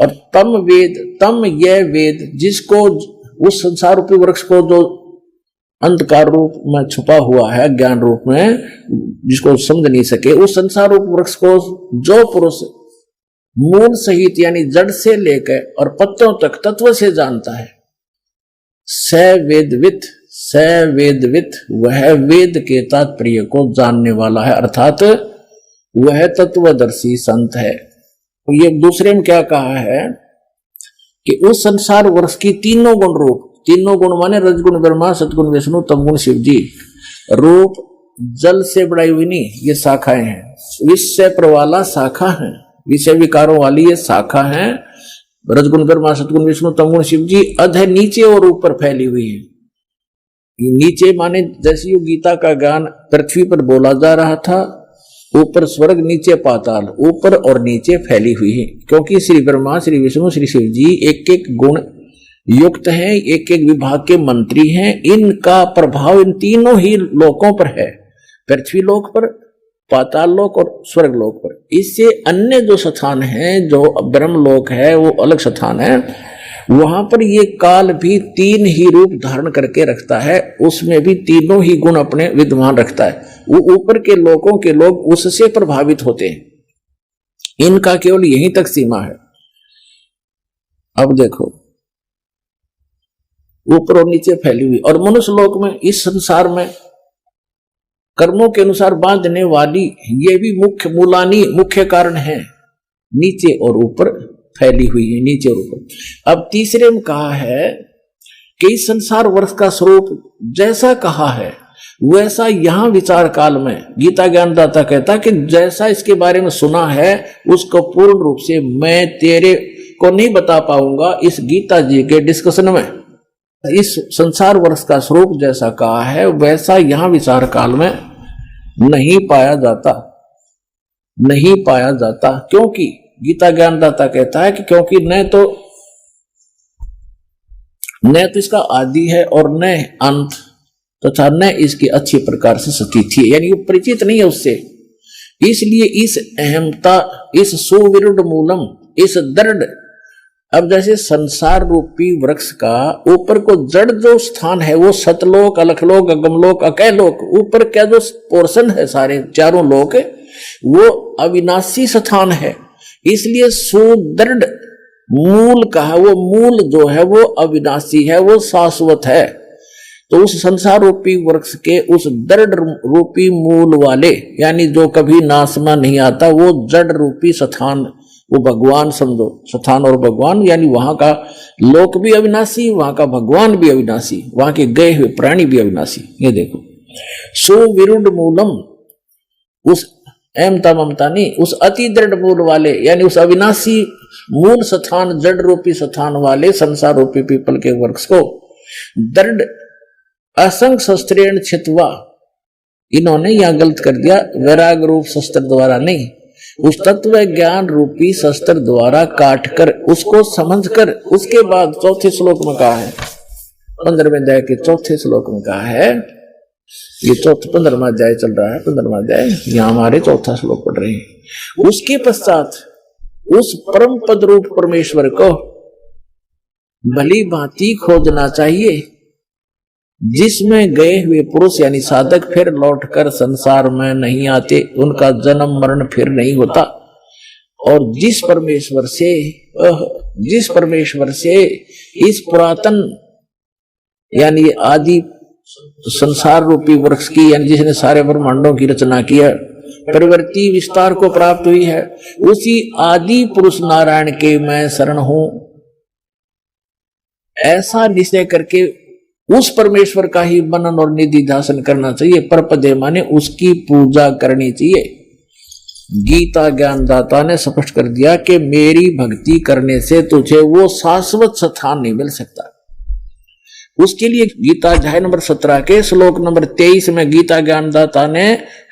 और तम वेद, तम यह वेद जिसको, उस संसार रूपी वृक्ष को जो अंधकार रूप में छुपा हुआ है, ज्ञान रूप में, जिसको समझ नहीं सके, उस संसार रूप वृक्ष को जो पुरुष मूल सहित यानी जड़ से लेकर और पत्तों तक तत्व से जानता है, स वेदवित, स वेदवित, वह वेद के तात्पर्य को जानने वाला है, अर्थात वह तत्वदर्शी संत है। ये दूसरे में क्या कहा है कि उस संसार वृक्ष की तीनों गुण रूप, तीनों गुण माने रजगुण ब्रह्मा, सतगुण विष्णु, तमगुण शिव जी, रूप जल से बढ़ाई हुई नहीं, ये शाखाएं हैं। विषय प्रवाला शाखा है, विषय विकारों वाली ये शाखा है। रजगुण ब्रह्मा, सतगुण विष्णु, तमगुण शिव जी, अध नीचे और ऊपर फैली हुई है। नीचे माने जैसे ये गीता का ज्ञान पृथ्वी पर बोला जा रहा था, ऊपर स्वर्ग, नीचे पाताल, ऊपर और नीचे फैली हुई है। क्योंकि श्री ब्रह्मा, श्री विष्णु, श्री शिव जी एक एक गुण युक्त हैं, एक एक विभाग के मंत्री हैं। इनका प्रभाव इन तीनों ही लोकों पर है, पृथ्वी लोक पर, पाताल लोक और स्वर्ग लोक पर। इससे अन्य जो स्थान है, जो ब्रह्म लोक है, वो अलग स्थान है, वहां पर ये काल भी तीन ही रूप धारण करके रखता है, उसमें भी तीनों ही गुण अपने विद्यमान रखता है। वो ऊपर के लोकों के लोग उससे प्रभावित होते हैं, इनका केवल यहीं तक सीमा है। अब देखो, ऊपर और नीचे फैली हुई, और मनुष्य लोक में, इस संसार में कर्मों के अनुसार बांधने वाली ये भी मुख्य मूलानी, मुख्य कारण है, नीचे और ऊपर फैली हुई है, नीचे और ऊपर। अब तीसरे में कहा है कि इस संसार वर्ष का स्वरूप जैसा कहा है वैसा यहां विचार काल में गीता ज्ञानदाता कहता कि जैसा इसके बारे में सुना है उसको पूर्ण रूप से मैं तेरे को नहीं बता पाऊंगा इस गीता जी के डिस्कशन में। इस संसार वर्ष का स्वरूप जैसा कहा है वैसा यहां विचार काल में नहीं पाया जाता, नहीं पाया जाता। क्योंकि गीता ज्ञानदाता कहता है कि क्योंकि न तो इसका आदि है और न अंत, तथा न इसकी अच्छी प्रकार से स्थिति है, यानी वो परिचित नहीं है उससे। इसलिए इस अहमता, इस सुविरुद्ध मूलम, इस दृढ़, अब जैसे संसार रूपी वृक्ष का ऊपर को जड़ जो स्थान है वो सतलोक, अलखलोक, अगमलोक, अकैलोक, ऊपर क्या जो पोर्शन है सारे चारों लोक वो अविनाशी स्थान है। इसलिए सुदृढ़ मूल कहा, वो मूल जो है वो अविनाशी है, वो शाश्वत है। तो उस संसार रूपी वृक्ष के उस दृढ़ रूपी मूल वाले, यानी जो कभी नाश में नहीं आता, वो जड़ रूपी स्थान, वो भगवान समझो, स्थान और भगवान, यानी वहां का लोक भी अविनाशी, वहां का भगवान भी अविनाशी, वहां के गए हुए प्राणी भी अविनाशी। ये देखो, सुविरुद्ध मूलम, उस अहमता ममता नहीं, उस अति दृढ़ मूल वाले, यानी उस अविनाशी मूल स्थान, जड़ रूपी स्थान वाले संसार रूपी पीपल के वृक्ष को दृढ़ असंग शस्त्रेण छित्वा, इन्होंने यहां गलत कर दिया, वैराग रूप शस्त्र द्वारा नहीं, उस तत्व ज्ञान रूपी शस्त्र द्वारा काट कर, उसको समझ कर, उसके बाद चौथे श्लोक में कहा है, 15वें अध्याय के चौथे श्लोक में कहा है, ये 15वां अध्याय चल रहा है, 15वां अध्याय, यहां हमारे चौथा श्लोक पढ़ रहे हैं। उसके पश्चात उस परम पद रूप परमेश्वर को भली भांति खोजना चाहिए, जिसमें गए हुए पुरुष यानी साधक फिर लौटकर संसार में नहीं आते, उनका जन्म मरण फिर नहीं होता। और जिस परमेश्वर से इस पुरातन यानी आदि संसार रूपी वृक्ष की, यानी जिसने सारे ब्रह्मांडों की रचना की है, प्रवृत्ति विस्तार को प्राप्त हुई है, उसी आदि पुरुष नारायण के मैं शरण हूं, ऐसा निश्चय करके उस परमेश्वर का ही मनन और निधि ध्यान करना चाहिए। परपदे माने उसकी पूजा करनी चाहिए। गीता ज्ञानदाता ने स्पष्ट कर दिया कि मेरी भक्ति करने से तुझे वो शाश्वत स्थान नहीं मिल सकता। उसके लिए गीता अध्याय नंबर 17 के श्लोक नंबर 23 में गीता ज्ञानदाता ने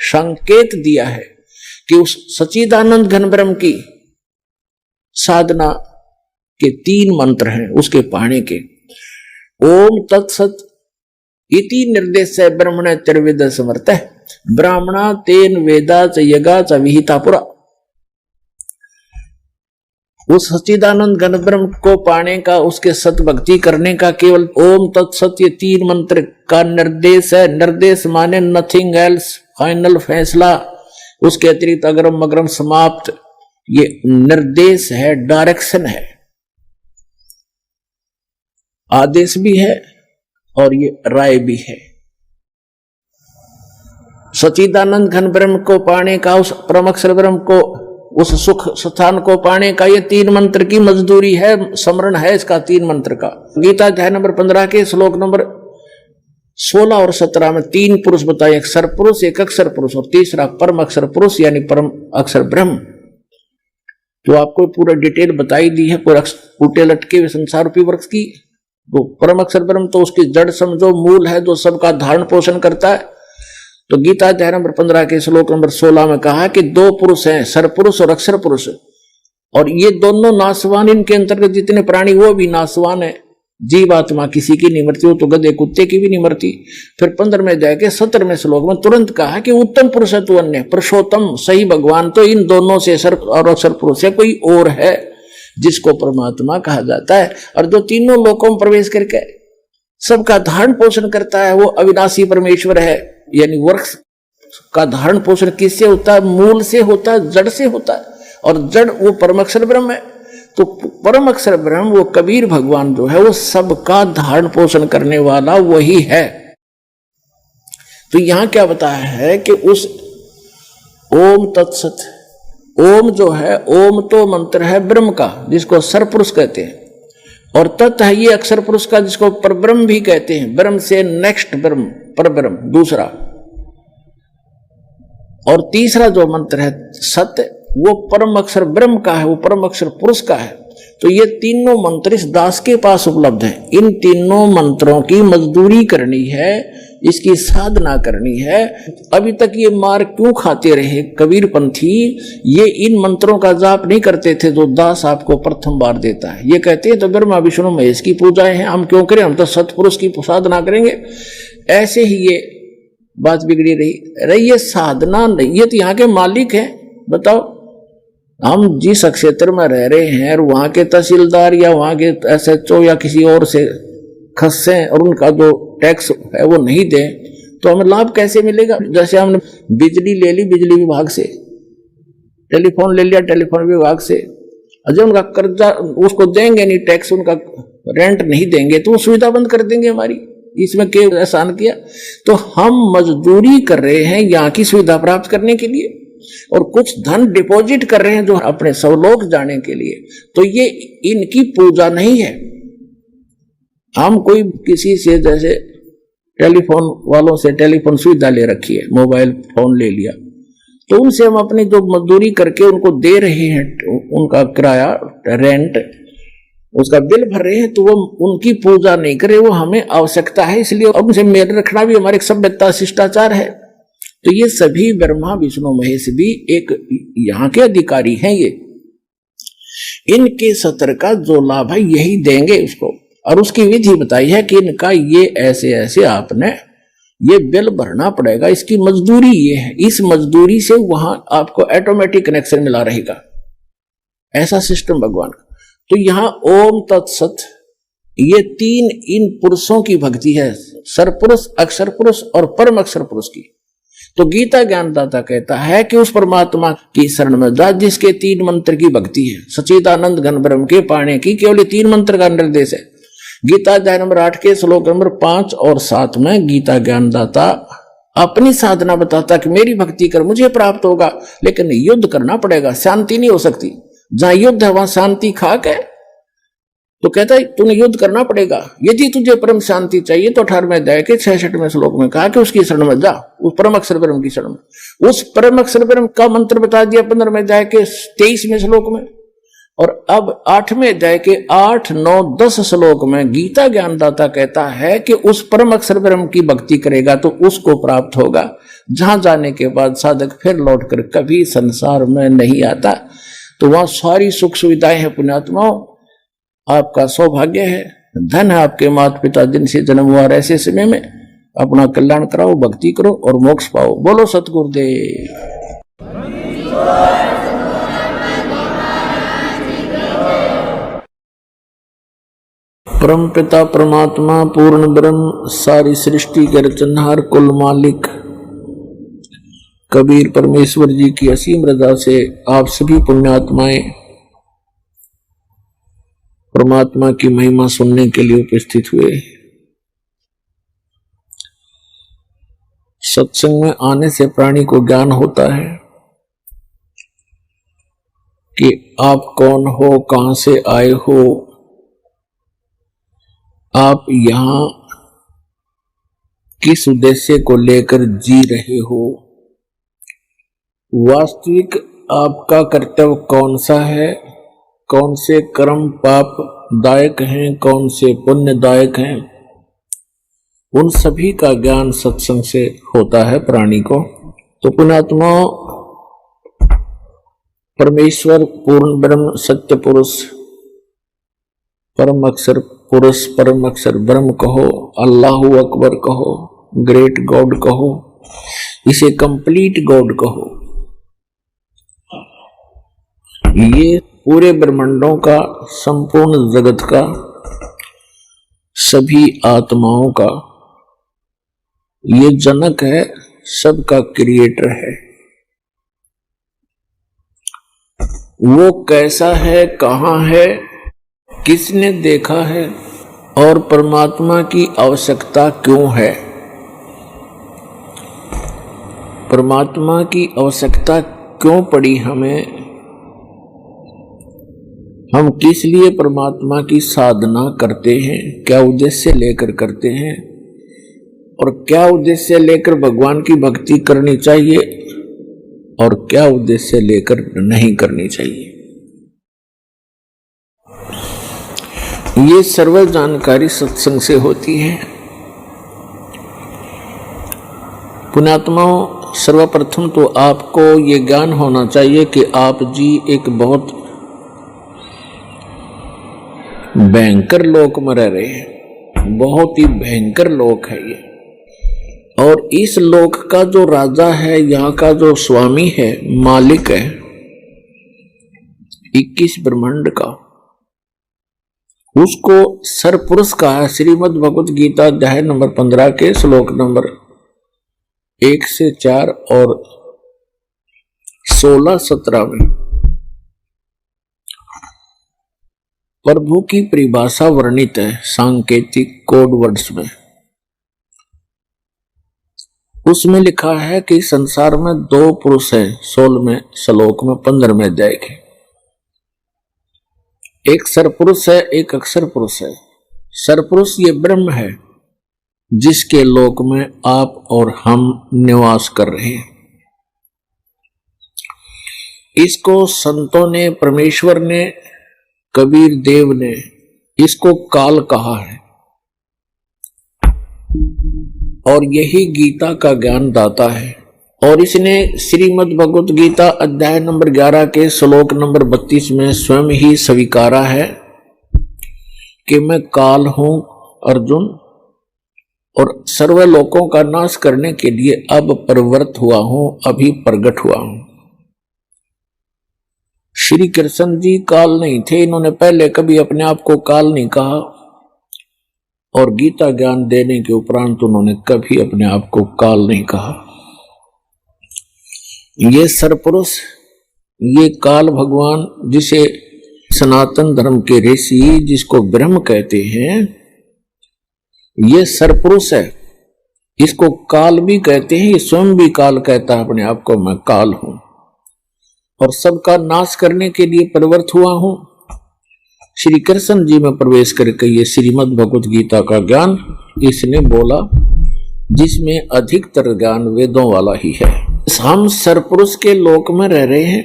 संकेत दिया है कि उस सच्चिदानंद घन ब्रह्म की साधना के 3 मंत्र हैं उसके पाने के। ओम तत्सत इति निर्देश ब्रह्मण त्रिविद समर्थ ब्राह्मणा तेन वेदा च यगा च विहिता पुरा। उस सच्चिदानंद घन ब्रह्म को पाने का, उसके सत भक्ति करने का केवल ओम तत्सत ये 3 मंत्र का निर्देश है। निर्देश माने नथिंग एल्स, फाइनल फैसला, उसके अतिरिक्त अग्रम अग्रम समाप्त, ये निर्देश है, डायरेक्शन है, आदेश भी है और ये राय भी है। सच्चिदानंद घन ब्रह्म को पाने का, उस परम अक्षर ब्रह्म को, उस सुख स्थान को पाने का ये 3 मंत्र की मजदूरी है, स्मरण है इसका 3 मंत्र का। गीता अध्याय नंबर 15 के श्लोक नंबर 16 और 17 में 3 पुरुष बताए, एक सर पुरुष, एक अक्षर पुरुष और तीसरा परम अक्षर पुरुष यानी परम अक्षर ब्रह्म। तो आपको पूरा डिटेल बताई दी है पूरा उल्टे लटके हुए संसार रूपी वृक्ष की। तो परम अक्षर ब्रह्म तो उसकी जड़ समझो, मूल है जो सबका धारण पोषण करता है। तो गीता अध्याय नंबर 15 के श्लोक नंबर 16 में कहा कि 2 पुरुष हैं, सर पुरुष और अक्षर पुरुष, और ये दोनों नासवान, इनके अंतर्गत जितने प्राणी वो भी नासवान है। जीवात्मा किसी की नहीं मरती, वो तो गधे कुत्ते की भी नहीं मरती। फिर 15 में जाके 17वें श्लोक में तुरंत कहा कि उत्तम पुरुष है तू अन्य, पुरुषोत्तम सही भगवान तो इन दोनों से सर और अक्षर पुरुष है कोई और है जिसको परमात्मा कहा जाता है, और जो तीनों लोकों में प्रवेश करके सबका धारण पोषण करता है वो अविनाशी परमेश्वर है। यानी वृक्ष का धारण पोषण किससे होता है? मूल से होता है, जड़ से होता है, और जड़ वो परम अक्षर ब्रह्म है। तो परम अक्षर ब्रह्म वो कबीर भगवान जो है वो सबका धारण पोषण करने वाला वही है। तो यहां क्या बताया है कि उस ओम तत्सत, ओम जो है, ओम तो मंत्र है ब्रह्म का जिसको सर पुरुष कहते हैं, और तत् है ये अक्षर पुरुष का जिसको परब्रह्म भी कहते हैं। ब्रह्म से नेक्स्ट ब्रह्म, परब्रह्म दूसरा, और तीसरा जो मंत्र है सत्य वो परम अक्षर ब्रह्म का है, वो परम अक्षर पुरुष का है। तो ये तीनों मंत्र इस दास के पास उपलब्ध हैं। इन तीनों मंत्रों की मजदूरी करनी है, इसकी साधना करनी है। अभी तक ये मार क्यों खाते रहे कबीर पंथी? ये इन मंत्रों का जाप नहीं करते थे जो दास आपको प्रथम बार देता है। ये कहते हैं तो ब्रह्मा विष्णु महेश की पूजाएं हैं, हम क्यों करें, हम तो सतपुरुष की साधना करेंगे। ऐसे ही ये बात बिगड़ी रही। ये साधना नहीं, ये तो यहाँ के मालिक हैं। बताओ, हम जिस क्षेत्र में रह रहे हैं और वहां के तहसीलदार या वहां के SHO या किसी और से खस्से और उनका जो टैक्स है वो नहीं दें तो हमें लाभ कैसे मिलेगा? जैसे हमने बिजली ले ली बिजली विभाग से, टेलीफोन ले लिया टेलीफोन विभाग से, अजय उनका कर्जा उसको देंगे नहीं, टैक्स उनका रेंट नहीं देंगे तो वो सुविधा बंद कर देंगे हमारी। इसमें क्यों एहसान किया? तो हम मजदूरी कर रहे हैं यहाँ की सुविधा प्राप्त करने के लिए और कुछ धन डिपॉजिट कर रहे हैं जो अपने सवलोक जाने के लिए। तो ये इनकी पूजा नहीं है। हम कोई किसी से जैसे टेलीफोन वालों से टेलीफोन सुविधा ले रखी है, मोबाइल फोन ले लिया, तो उनसे हम अपनी जो मजदूरी करके उनको दे रहे हैं, उनका किराया रेंट उसका बिल भर रहे हैं, तो वो उनकी पूजा नहीं करे, वो हमें आवश्यकता है इसलिए उनसे मेल रखना भी हमारे सभ्यता शिष्टाचार है। तो ये सभी ब्रह्मा विष्णु महेश भी एक यहाँ के अधिकारी हैं। ये इनके सत्र का जो लाभ है यही देंगे उसको, और उसकी विधि बताई है कि इनका ये ऐसे ऐसे आपने ये बिल भरना पड़ेगा, इसकी मजदूरी ये है, इस मजदूरी से वहां आपको ऑटोमेटिक कनेक्शन मिला रहेगा। ऐसा सिस्टम भगवान का। तो यहां ओम तत्सत ये 3 इन पुरुषों की भक्ति है, सरपुरुष, अक्षर पुरुष और परम अक्षर पुरुष की। तो गीता ज्ञानदाता कहता है कि उस परमात्मा की शरण में जा जिसके 3 मंत्र की भक्ति है। सच्चिदानंद घन ब्रह्म के पाने की केवल 3 मंत्र का निर्देश है। गीता अध्याय नंबर 8 के श्लोक नंबर 5 और 7 में गीता ज्ञानदाता अपनी साधना बताता कि मेरी भक्ति कर मुझे प्राप्त होगा, लेकिन युद्ध करना पड़ेगा, शांति नहीं हो सकती। जहां युद्ध है वहां शांति खाक है। तो कहता है तूने युद्ध करना पड़ेगा, यदि तुझे परम शांति चाहिए तो 18वें अध्याय के 66वें श्लोक में कहा कि उसकी शरण में जा, उस परम अक्षर ब्रह्म की शरण में। उस परम अक्षर ब्रह्म का मंत्र बता दिया 15वें अध्याय के 23वें श्लोक में। और अब 8वें अध्याय के 8, 9, 10 श्लोक में गीता ज्ञानदाता कहता है कि उस परम अक्षर ब्रह्म की भक्ति करेगा तो उसको प्राप्त होगा, जहां जाने के बाद साधक फिर लौटकर कभी संसार में नहीं आता। तो वहां सारी सुख सुविधाएं हैं। पुण्यात्माओं, आपका सौभाग्य है, धन है आपके माता पिता जिनसे जन्म हुआ। ऐसे समय में अपना कल्याण कराओ, भक्ति करो और मोक्ष पाओ। बोलो सतगुरुदेव। परम पिता परमात्मा पूर्ण ब्रह्म सारी सृष्टि के रचनहार कुल मालिक कबीर परमेश्वर जी की असीम रजा से आप सभी पुण्यात्माएं परमात्मा की महिमा सुनने के लिए उपस्थित हुए। सत्संग में आने से प्राणी को ज्ञान होता है कि आप कौन हो, कहां से आए हो, आप यहां किस उद्देश्य को लेकर जी रहे हो, वास्तविक आपका कर्तव्य कौन सा है, कौन से कर्म पाप दायक हैं, कौन से पुण्यदायक हैं, उन सभी का ज्ञान सत्संग से होता है प्राणी को। तो पुण्यात्मा परमेश्वर पूर्ण ब्रह्म सत्य पुरुष परम अक्षर पुरुष परम अक्षर ब्रह्म कहो, अल्लाहु अकबर कहो, ग्रेट गॉड कहो, इसे कंप्लीट गॉड कहो, ये पूरे ब्रह्मांडों का, संपूर्ण जगत का, सभी आत्माओं का ये जनक है, सबका क्रिएटर है। वो कैसा है, कहां है, किसने देखा है और परमात्मा की आवश्यकता क्यों है, परमात्मा की आवश्यकता क्यों पड़ी हमें, हम किस लिए परमात्मा की साधना करते हैं, क्या उद्देश्य लेकर करते हैं और क्या उद्देश्य लेकर भगवान की भक्ति करनी चाहिए और क्या उद्देश्य लेकर नहीं करनी चाहिए, ये सर्व जानकारी सत्संग से होती है। पुण्यात्माओं, सर्वप्रथम तो आपको ये ज्ञान होना चाहिए कि आप जी एक बहुत भयंकर लोक में रह रहे हैं, बहुत ही भयंकर लोक है ये। और इस लोक का जो राजा है, यहाँ का जो स्वामी है, मालिक है 21 ब्रह्मांड का, उसको सरपुरुष कहा है। श्रीमद् भगवत गीता अध्याय नंबर 15 के श्लोक नंबर 1 से 4 और 16-17 में प्रभु की परिभाषा वर्णित है सांकेतिक कोड वर्ड्स में। उसमें लिखा है कि संसार में 2 पुरुष हैं, 16वें श्लोक में 15वें अध्याय के। एक सरपुरुष है, एक अक्षर पुरुष है। सरपुरुष ये ब्रह्म है जिसके लोक में आप और हम निवास कर रहे हैं। इसको संतों ने, परमेश्वर ने, कबीर देव ने इसको काल कहा है और यही गीता का ज्ञान दाता है। और इसने श्रीमद् भगवत गीता अध्याय नंबर 11 के श्लोक नंबर 32 में स्वयं ही स्वीकारा है कि मैं काल हूं अर्जुन, और सर्व लोकों का नाश करने के लिए अब प्रवृत्त हुआ हूं, अभी प्रकट हुआ हूं। श्री कृष्ण जी काल नहीं थे, इन्होंने पहले कभी अपने आप को काल नहीं कहा और गीता ज्ञान देने के उपरांत उन्होंने कभी अपने आप को काल नहीं कहा। ये सरपुरुष, ये काल भगवान, जिसे सनातन धर्म के ऋषि जिसको ब्रह्म कहते हैं, ये सरपुरुष है। इसको काल भी कहते हैं, ये स्वयं भी काल कहता है अपने आप को, मैं काल हूं और सबका नाश करने के लिए प्रवृत्त हुआ हूं। श्री कृष्ण जी में प्रवेश करके ये श्रीमद् भगवत गीता का ज्ञान इसने बोला, जिसमें अधिकतर ज्ञान वेदों वाला ही है। हम सरपुरुष के लोक में रह रहे हैं,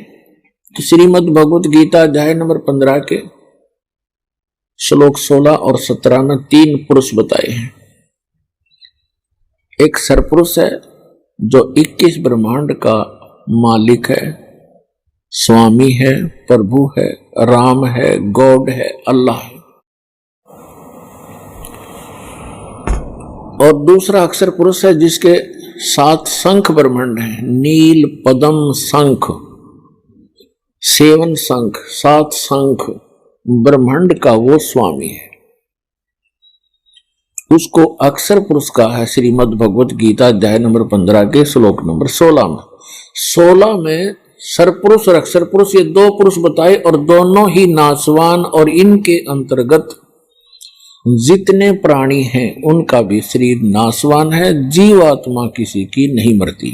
तो श्रीमद् भगवत गीता अध्याय नंबर 15 के श्लोक 16 और 17 में 3 पुरुष बताए हैं। एक सरपुरुष है जो 21 ब्रह्मांड का मालिक है, स्वामी है, प्रभु है, राम है, गॉड है, अल्लाह है। और दूसरा अक्षर पुरुष है जिसके 7 शंख ब्रह्मांड है, नील, पद्म, शंख, 7 शंख, 7 शंख ब्रह्मांड का वो स्वामी है। उसको अक्षर पुरुष कहा है श्रीमद् भगवत गीता अध्याय नंबर 15 के श्लोक नंबर 16 में। 16 में सरपुरुष और अक्षर पुरुष ये 2 पुरुष बताए, और दोनों ही नाशवान, और इनके अंतर्गत जितने प्राणी हैं उनका भी शरीर नाशवान है। जीवात्मा किसी की नहीं मरती,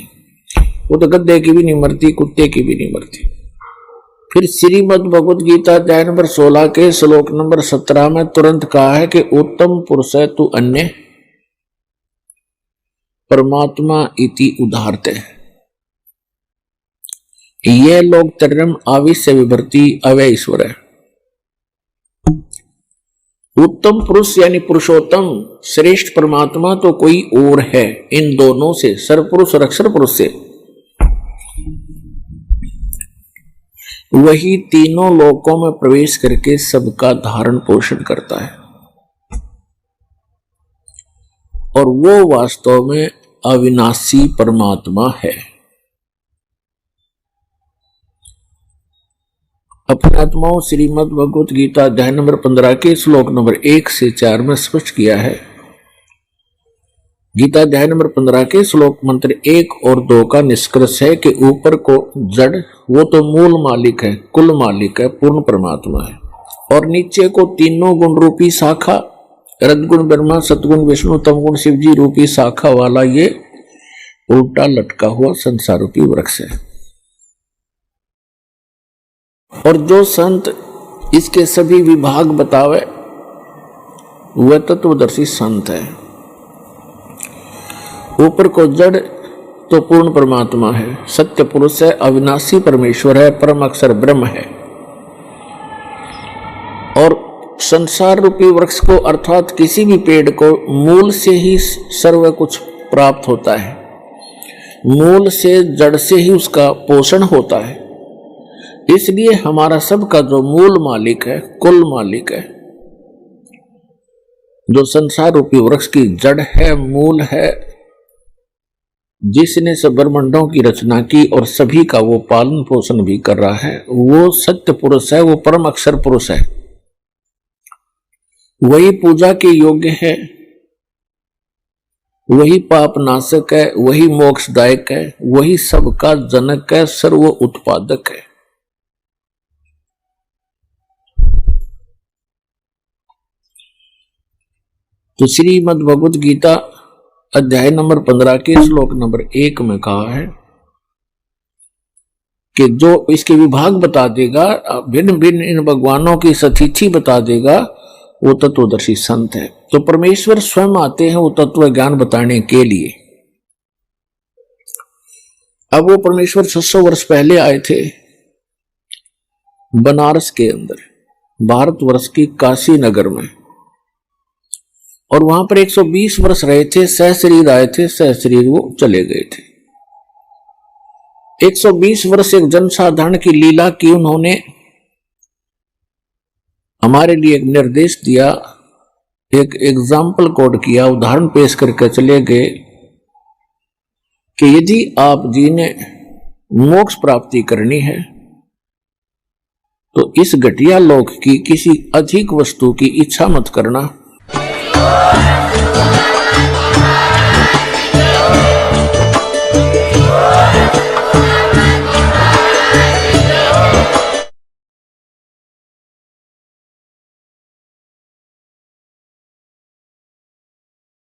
वो तो गद्दे की भी नहीं मरती, कुत्ते की भी नहीं मरती। फिर श्रीमद् भगवत गीता अध्याय नंबर 16 के श्लोक नंबर 17 में तुरंत कहा है कि उत्तम पुरुष है तू अन्य परमात्मा इति उदाहरते। ये लोग तरम आविश्य विभर्ति अवय ईश्वर है। उत्तम पुरुष यानी पुरुषोत्तम श्रेष्ठ परमात्मा तो कोई और है इन दोनों से, सरपुरुष और अक्षर पुरुष से। वही तीनों लोकों में प्रवेश करके सबका धारण पोषण करता है, और वो वास्तव में अविनाशी परमात्मा है। अपने आत्माओं श्रीमद् भगवत गीता अध्याय नंबर 15 के श्लोक नंबर 1 से 4 में स्पष्ट किया है। गीता अध्याय नंबर 15 के श्लोक मंत्र 1 और 2 का निष्कर्ष है कि ऊपर को जड़ वो तो मूल मालिक है, कुल मालिक है, पूर्ण परमात्मा है, और नीचे को तीनों गुण रूपी शाखा, रजगुण ब्रह्मा, सतगुण विष्णु, तमगुण शिव जी रूपी शाखा वाला ये उल्टा लटका हुआ संसार रूपी वृक्ष है। और जो संत इसके सभी विभाग बतावे वह तत्वदर्शी संत है। ऊपर को जड़ तो पूर्ण परमात्मा है, सत्य पुरुष है, अविनाशी परमेश्वर है, परम अक्षर ब्रह्म है, और संसार रूपी वृक्ष को अर्थात किसी भी पेड़ को मूल से ही सर्व कुछ प्राप्त होता है, मूल से जड़ से ही उसका पोषण होता है। इसलिए हमारा सबका जो मूल मालिक है, कुल मालिक है, जो संसार रूपी वृक्ष की जड़ है, मूल है, जिसने सब ब्रह्मांडों की रचना की और सभी का वो पालन पोषण भी कर रहा है, वो सत्य पुरुष है, वो परम अक्षर पुरुष है। वही पूजा के योग्य है, वही पाप नाशक है, वही मोक्षदायक है, वही सबका जनक है, सर्व उत्पादक है। तो श्रीमद् भगवत गीता अध्याय नंबर 15 के श्लोक नंबर 1 में कहा है कि जो इसके विभाग बता देगा, भिन्न भिन्न इन भगवानों की सतिथि बता देगा, वो तत्वदर्शी संत है। तो परमेश्वर स्वयं आते हैं वो तत्व ज्ञान बताने के लिए। अब वो परमेश्वर 600 वर्ष पहले आए थे बनारस के अंदर, भारतवर्ष की काशी नगर में, और वहां पर 120 वर्ष रहे थे, सहशरीर आए थे, सहशरीर वो चले गए थे। 120 वर्ष एक जनसाधारण की लीला की उन्होंने, हमारे लिए एक निर्देश दिया, एक एग्जाम्पल कोड किया, उदाहरण पेश करके चले गए कि यदि आप जी ने मोक्ष प्राप्ति करनी है तो इस घटिया लोक की किसी अधिक वस्तु की इच्छा मत करना।